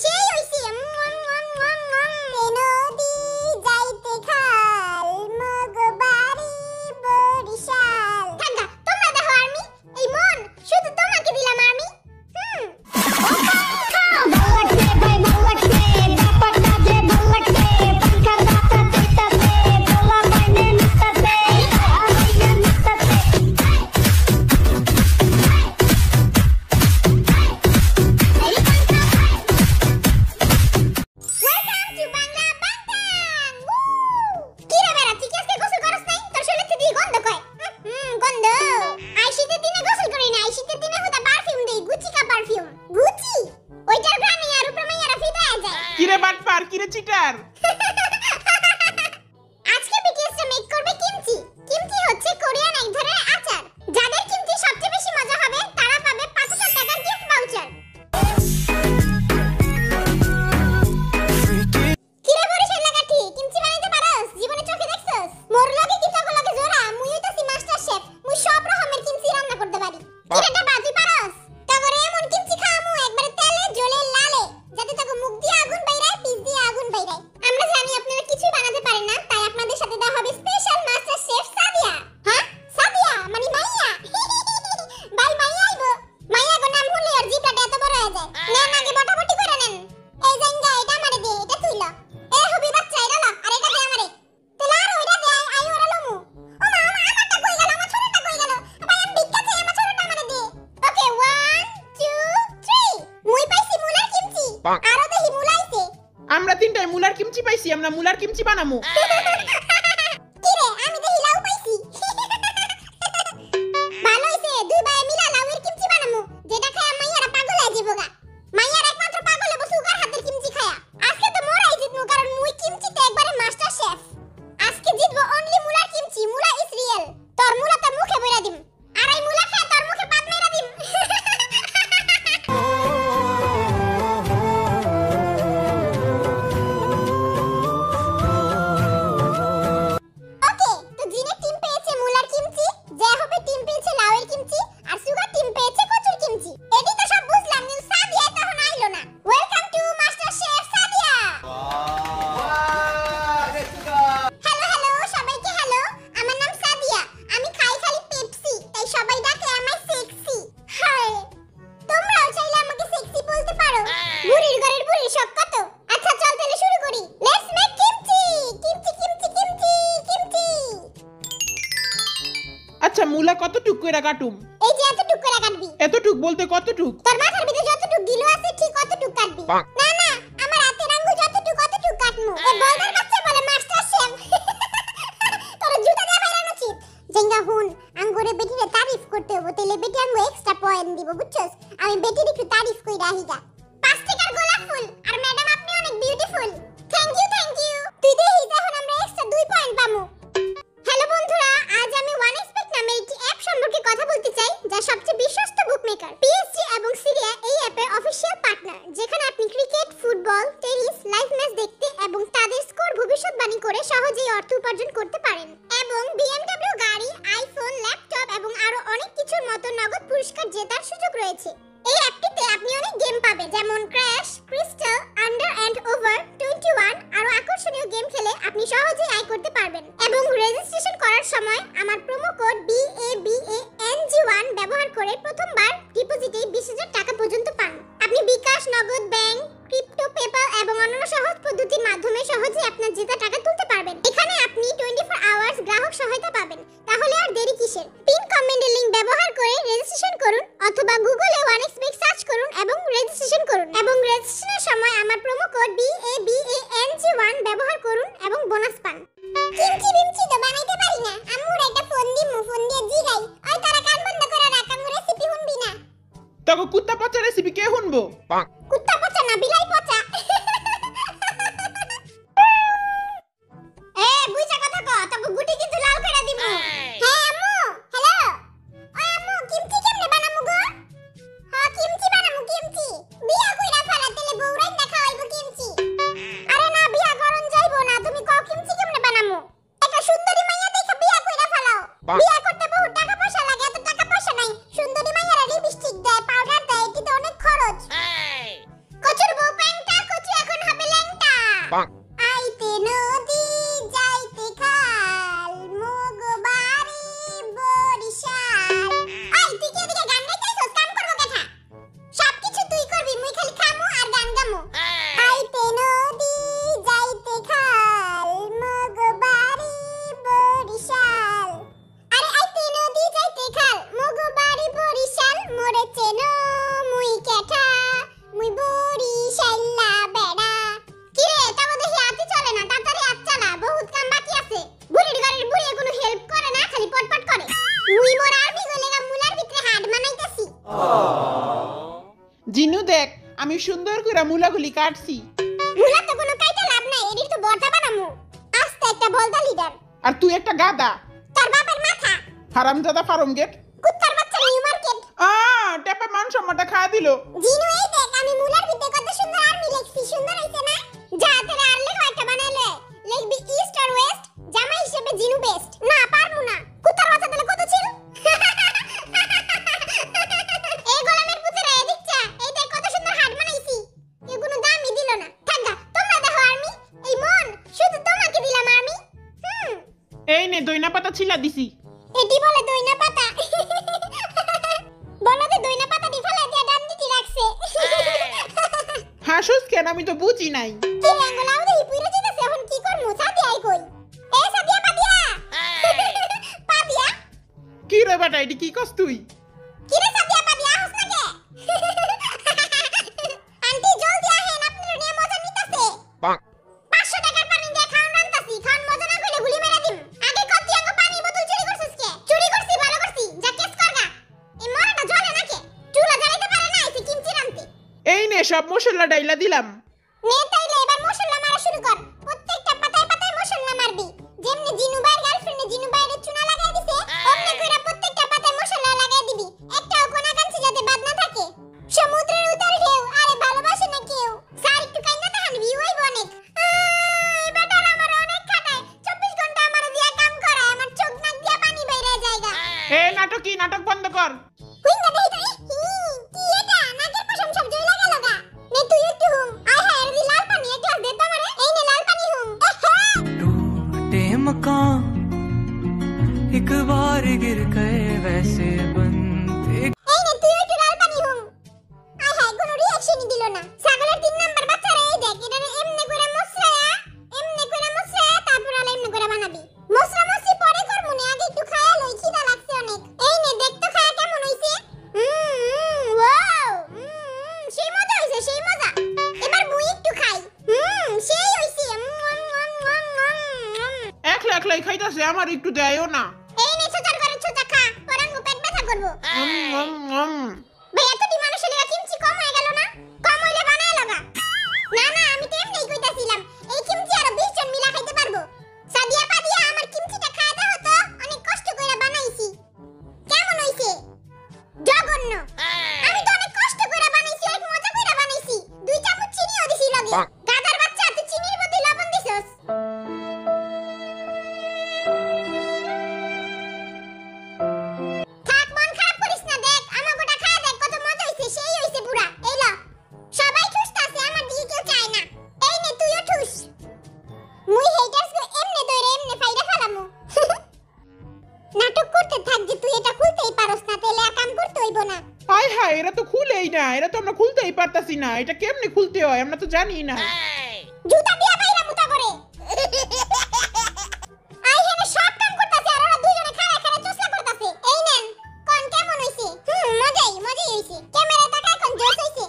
সেই হইছে নদী যাইতে খাল মগবাড়ি বরিশাল। থাকা তোমরা দেখো আর্মি, এই মন শুধু তোমাকে দিলাম আর্মি। কিরে বাটপার, কিরে চিটার, আজকে বিটিএস মেক করবে কিমচি। কিমচি হচ্ছে কোরিয়ান এক ধরনের আচার। যাদের কিমচি সবচেয়ে বেশি মজা হবে তারা পাবে 5000 টাকার গিফট ভাউচার। কিরে বরিশাল লাগাটি, কিমচি বানাইতে পারোস? জীবনে চোখে দেখছস? মোর লগে কি তক লগে জোড়া? মুই হইতাছি মাস্টার শেফ, মুই সব রকমের কিমচি রান্না করতে পারি। কিরে ডাবা তুই পারোস? তগরে এমন কিমচি খামু একবারে তেলে জ্বলে লালে, যাতে তক মুখ দিয়ে আগুন বাইরায়, পিছ দিয়ে আগুন বাইরায়। আমরা জানি আপনারা কিছুই বানাতে পারেন না, তাই আপনাদের সাথে দেওয়া হবে স্পেশাল মাস্টার শেফ সাদিয়া। হ্যাঁ সাদিয়া মানে মাইয়া। ভাই মাইয়া আইবো, মাইয়া গো নাম শুনলে আর জিভটা এত বড় হয়ে যায়। নেন আগে বটাবটি করে নেন। এই জাঙ্গা এটা আমারে দে, এটা তুই ল। এ হবি বাচ্চা এটা ল, আর এটা দে আমারে। তেলা আর ওইটা দে, আই ওরা লমু। ও মা আমারটা কই গেল, আমার ছোটটা কই গেল? ভাই আমি ভিক্ষা চাই, আমার ছোটটা আমারে দে। ওকে 1 2 3 মুই পাইছি মুলার কিমচি। আরো দেখি মুলাইছে। আমরা তিনটায় মুলার কিমচি পাইছি, আমরা মুলার কিমচি বানামু। কিরে আমি দেখি লাউ পাইছি। ভালো হইছে, দুই ভাই মিলা লাউয়ের কিমচি বানামু, যেটা খায়া মাইয়ারা পাগল হয়ে যাবো গা। মাইয়ারা একমাত্র পাগল হবো সুগার হাতের কিমচি খায়া। আজকে তো মোরাই জিতমু, কারণ মুই কিমচিতে একবারে মাস্টার শেফ। আজকে জিতবো অনলি মুলার কিমচি। মুলা ইজ রিয়েল। তোর মুলা তো মুখে বইরা দিম, আর এই মুলা খায়া তোর মুখে পাত মেরা দিম। ওকে, তো জিনে টিম পেয়েছে মুলার কিমচি, যে হবে টিম পেয়েছে লাউয়ের কিমচি, আর সুগার টিম পেয়েছে কচুর কিমচি। এডি তো সব বুঝলাম, কিন্তু সাদিয়া তখন আইলো না। Welcome to master chef Sadia. Hello hello সবাইকে হ্যালো, আমার নাম সাদিয়া। আমি খাই খালি পেপসি, তাই সবাই ডাকে আমায় সেক্সি। হায়, তোমরাও চাইলে আমাকে সেক্সি বলতে পারো। বুড়ির ঘরের বুড়ি সব কত। আচ্ছা চল তাহলে শুরু করি। Let's make kimchi kimchi kimchi kimchi kimchi. আচ্ছা মুলা কতটুক কইরা কাটুম? এই যে এতটুক করে কাটবি। এতটুক বলতে কতটুক? তোর মাথার ভিতরে যতটুক দিল আছে ঠিক অতটুক কাটবি। না না, আমার হাতের আঙ্গুল যতটুক অতটুক কাটমু। এ বলদার বাচ্চা বলে মাস্টার শেফ। তোর জুতা দিয়ে বাইরানো উচিত। জেঙ্গা হুন, আঙ্গুরে বেটিরে তারিফ করতে হবে, তাইলে বেটি আঙ্গু এক্সট্রা পয়েন্ট দিব, বুঝছস? আমি বেটির একটু তারিফ কইরা আহিগা। 5 টাকার গোলাপ ফুল, আর ম্যাডাম আপনি অনেক beautiful. Thank you thank you. তুই দেখিস এখন আমরা এক্সট্রা 2 পয়েন্ট পামু। হ্যালো বন্ধুরা, আজ আমি OneXBet নামের একটি অ্যাপ সম্পর্কে কথা বলতে চাই, যা সবচেয়ে বিশ্বস্ত বুকমেকার। PSG এবং সিরিয়া এই অ্যাপের অফিশিয়াল পার্টনার, যেখানে আপনি cricket, football, tennis live match দেখতে এবং তাদের স্কোর ভবিষ্যৎবাণী করে সহজেই অর্থ উপার্জন করতে পারেন। এবং BMW গাড়ি, আইফোন, ল্যাপটপ এবং আরো অনেক কিছুর মতো নগদ পুরস্কার জেতার সুযোগ রয়েছে। এই অ্যাপটিতে আপনি অনেক গেম পাবেন, যেমন crash, crystal, under and over 21। আরো আকর্ষণীয় গেম খেলে আপনি সহজেই আয় করতে পারবেন। এবং রেজিস্ট্রেশন করার সময় আমার প্রোমো কোড BABANG1 ব্যবহার করে প্রথমবার ডিপোজিটে 20000 টাকা পর্যন্ত পান। আপনি বিকাশ, নগদ, ব্যাংক, ক্রিপ্টো, পেপ্যাল এবং অন্যান্য সহজ পদ্ধতির মাধ্যমে সহজেই আপনার জেতা টাকা তুলতে পারবেন। এখানে আপনি 24 আওয়ার্স গ্রাহক সহায়তা পাবেন। তাহলে আর দেরি কিসের? পিন কমেন্টের লিংক ব্যবহার করে রেজিস্ট্রেশন করুন, অথবা গুগলে OneXBet সার্চ করুন এবং রেজিস্ট্রেশন করুন। এবং রেজিস্ট্রেশনের সময় আমার প্রোমো কোড BABANG1 ব্যবহার করুন এবং বোনাস পান। কিমচি বিমচি তো বানাইতে পারি না, আম্মুর একটা ফোন দিমু, ফোন দিয়ে জিগাই, ওই তারা কান বন্ধ করে রাখ, আম্মু রেসিপি শুনবি না। তগো কুত্তা পচা রেসিপি কে শুনবো? কুত্তা পচা না, বিলাই পচা। এ বুইচা কথা ক, তগো গুটি কিন্তু লাল করে দিমু। হ্যাঁ আম্মু, হ্যালো। ওই আম্মু কিমচি কেমনে বানামু গো? হ্যাঁ কিমচি বানামু, কিমচি। বিয়া কইরা ফেলা, তেলে বউরাই না খাওয়াইবো কিমচি। আরে না, বিয়া করন যাইবো না, তুমি কও কিমচি কেমনে বানামু? একটা সুন্দরী মাইয়া দেখা বিয়া কইরা ফেলাও। বিয়া করতে বহুত টাকা পয়সা লাগে, এত টাকা পয়সা নাই। সুন্দরী মাইয়ারা লিপস্টিক দেয়, পাউডার দেয়, এটিতে অনেক খরচ। আইতে নদী যাইতে খাল মগ বাড়ি বরিশাল। আই তুই কি এদিকে গান গাইতেছস? কাম করব কথা। সবকিছু তুই করবি, মুই খালি খামু আর গান গামু। আইতে নদী যাইতে খাল মগ বাড়ি বরিশাল। আরে আইতে নদী যাইতে খাল মগ বাড়ি বরিশাল। মোরে চেনো মুই কেঠা মুই বরিশাল্লা বেড়া। কিরে তাও দেখি হাতে চলে না, তাড়াতাড়ি হাত চালা, বহুত কাম বাকি আছে। বুড়ির ঘরের বুড়ি কোনো হেল্প করে না, খালি পটপট করে। মুই মোর আর্মি গলেগা মুলার ভিতরে হাড় বানাইতাছি। জিনু দেখ আমি সুন্দর করে মুলাগুলি কাটছি। মুলা তো কোনো কাইটা লাভ নাই, এডির তো বর্তা বানামু। আস্তে একটা বলদা লিডার। আর তুই একটা গাদা। তোর বাপের মাথা। হারামজাদা ফার্ম গেট। কুত্তার বাচ্চা নিউ মার্কেট। টেপে মান সম্মানটা খাওয়া দিল। জিনু এই দেখ আমি মুলার ভিতরে কত সুন্দর আর্মি লিখছি, সুন্দর হইছে না? যা তোরে আর লেখা একটা বানাইলে লিখবি ইস্ট আর ওয়েস্ট, জামা হিসেবে জিনু বেস্ট। না পারমু না, কুত্তার বাচ্চা দিলে কত ছিল। এই গোলামের পুত্রে এদিক চা, এই দেখ কত সুন্দর হাট বানাইছি। এগুলো দামই দিল না। থাকগা তোমরা দেখো আর্মি, এই মন শুধু তোমাকে দিলাম আর্মি। এই নে দইনা পাতা ছিলা দিছি। এটি বলে দইনা পাতা। বলতে দইনা পাতা দি ফেলা দিয়া ডান দিতে রাখছে। হাসুস কেন? আমি তো বুঝি নাই। কি লেঙ্গলাও দেই পুরো যেতেছে, এখন কি করমু? সাদিয়া আই কই? এ সাদিয়া পাদিয়া। পাদিয়া কি রে বেটা, এটি কি কস তুই? কি রে সাদিয়া পাদিয়া হস না কে? আন্টি জলদি আহেন, আপনার নিয়ে মজা নিতাছে। 500 টাকার পানি দিয়ে খাওন রান্তাছি, খাওন মজা না কইলে গুলি মেরে দিম। আগে কত আঙ্গ পানি বোতল চুরি করছিস কে? চুরি করছি, ভালো করছি, যা কেস করগা। এই মরাটা জ্বলে না কে? চুলা জ্বালাইতে পারে না, এসে কিমচি রান্তে। এই নে সব মশলা ডাইলা দিলাম। নে তাইলে এবার মশলা মারা শুরু কর। প্রত্যেকটা পাতায় পাতায় মশলা মারবি। যেমনি জিনু ভাইয়ের গার্লফ্রেন্ডে জিনু ভাইয়ের চুনা লাগাই দিছে, অমনি কইরা প্রত্যেকটা পাতায় মশলা লাগাই দিবি। একটাও কোনা কাঞ্চি যাতে বাদ না থাকে। সমুদ্রের উত্তর ঢেউ, আরে ভালোবাসে না কেউ। স্যার একটু কাইন্দা তাহান ভিউ হইব অনেক। এই বেটার আমার অনেক খাটায়, 24 ঘন্টা আমার দিয়া কাম করায়, আমার চোখ নাক দিয়া পানি বাইরে যায়গা। নাটক বন্ধ কর। হুইঙ্গা দেই তো কি এটা নাকের পশম সব জয় লাগা লাগা। নে তুই একটু হুম। আয় হায় রে লাল পানি এক গ্লাস দে তো আমারে। এই নে লাল পানি হুম। टूटे मकान एक बार गिर गए वैसे बनते। এই নে তুই একটু লাল পানি হুম। আয় হায় কোনো রিঅ্যাকশনই দিল না। ছাগলের 3 নাম্বার বাচ্চারা এই দেখ, এটা এমনে কইরা মসরায়া তারপর আলা এমনে কইরা বানাবি। মসরা মসি পরে করমু নে, আগে একটু খায়া লই, খিদা লাগছে অনেক। এই নে দেখ তো খায়া কেমন হইছে। ওয়াও সেই মজা হইছে, সেই মজা। এবার মুই একটু খাই। সেই হইছে। একলাই খাইতাছে, আমার একটু দেয়ও না। এই নে ছোটার করে ছোটা খা, পরাঙ্গু পেট ব্যথা করবো। ভাই এতটি মানুষের লাগা কিমচি কম হয়ে গেল না? কম হইলে বানায় লাগা। না আমি তো এমনিই কইতাছিলাম, এই কিমচি আরো 20 জন মিলা খাইতে পারবো। সাদিয়া পাদিয়া আমার কিমচিটা খায় দাও তো, অনেক কষ্ট কইরা বানাইছি। কেমন হইছে? জঘন্য। আমি তো অনেক কষ্ট কইরা বানাইছি, অনেক মজা কইরা বানাইছি। 2 চামচ চিনিও দিছি লগে। গাদার বাচ্চা, তুই চিনির বদলে লবণ দিছস। থাক মন খারাপ করিস না, দেখ আমাগোটা খায়া দেখ কত মজা হইছে, সেই হইছে পুরা। এই ল সবাই ঠুসতাছে, আমার দিকে কেউ চায় না। এই নে তুইও ঠুস। মুই হেটার্স গো এমনে দইরে এমনে ফাইরা ফেলামু। নাটক করতে থাক যে তুই এটা খুলতেই পারস না, তাইলে আর কাম করতে হইব না। হায় হায়, এরা তো খুলেই না, এরা তো আমরা খুলতেই পারতাছি না। এটা কেমনে খুলতে হয় আমরা তো জানি না। জুতা দিয়া বাইরা মুতা করে। আই হেনে সব কাম করতাছে আর ওরা দুইজনে খাড়া খাড়া চুসলা করতাছে। এই নেন কোন কেমন হইছে? মজাই হইছে। ক্যামেরা তাকায় কোন জোস হইছে।